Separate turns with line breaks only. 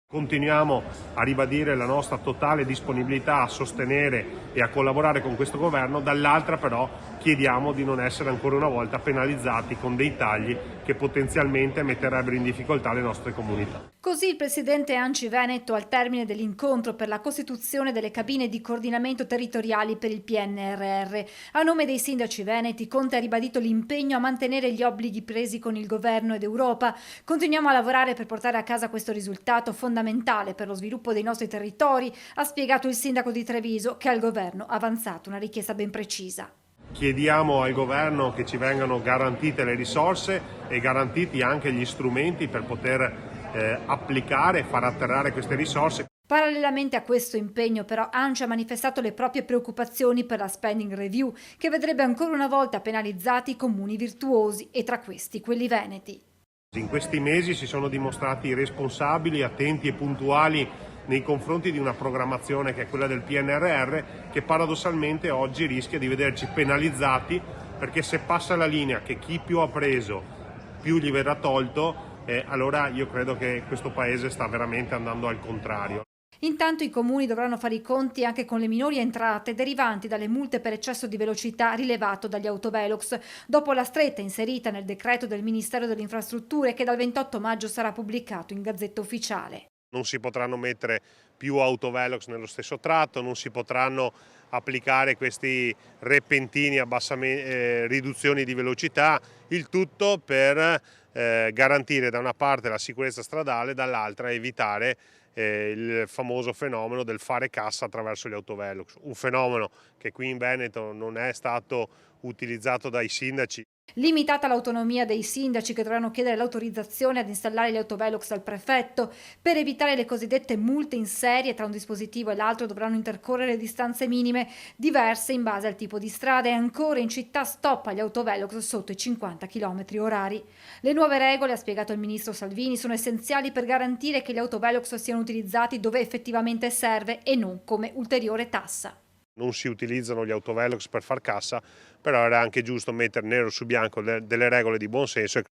Continuiamo a ribadire la nostra totale disponibilità a sostenere e a collaborare con questo governo, dall'altra però chiediamo di non essere ancora una volta penalizzati con dei tagli che potenzialmente metterebbero in difficoltà le nostre comunità.
Così il presidente ANCI Veneto al termine dell'incontro per la costituzione delle cabine di coordinamento territoriali per il PNRR. A nome dei sindaci veneti, Conte ha ribadito l'impegno a mantenere gli obblighi presi con il governo ed Europa. Continuiamo a lavorare per portare a casa questo risultato fondamentale per lo sviluppo dei nostri territori, ha spiegato il sindaco di Treviso, che al governo ha avanzato una richiesta ben precisa.
Chiediamo al governo che ci vengano garantite le risorse e garantiti anche gli strumenti per poter applicare e far atterrare queste risorse.
Parallelamente a questo impegno, però, ANCI ha manifestato le proprie preoccupazioni per la spending review, che vedrebbe ancora una volta penalizzati i comuni virtuosi e tra questi quelli veneti.
In questi mesi si sono dimostrati responsabili, attenti e puntuali nei confronti di una programmazione che è quella del PNRR, che paradossalmente oggi rischia di vederci penalizzati, perché se passa la linea che chi più ha preso più gli verrà tolto, allora io credo che questo Paese sta veramente andando al contrario.
Intanto i comuni dovranno fare i conti anche con le minori entrate derivanti dalle multe per eccesso di velocità rilevato dagli autovelox, dopo la stretta inserita nel decreto del Ministero delle Infrastrutture che dal 28 maggio sarà pubblicato in Gazzetta Ufficiale.
Non si potranno mettere più autovelox nello stesso tratto, non si potranno applicare questi repentini riduzioni di velocità, il tutto per garantire da una parte la sicurezza stradale, dall'altra evitare il famoso fenomeno del fare cassa attraverso gli autovelox, un fenomeno che qui in Veneto non è stato utilizzato dai sindaci.
Limitata l'autonomia dei sindaci che dovranno chiedere l'autorizzazione ad installare gli autovelox al prefetto, per evitare le cosiddette multe in serie tra un dispositivo e l'altro dovranno intercorrere distanze minime diverse in base al tipo di strada e ancora in città stop agli autovelox sotto i 50 km orari. Le nuove regole, ha spiegato il ministro Salvini, sono essenziali per garantire che gli autovelox siano utilizzati dove effettivamente serve e non come ulteriore tassa.
Non si utilizzano gli autovelox per far cassa, però era anche giusto mettere nero su bianco delle regole di buon senso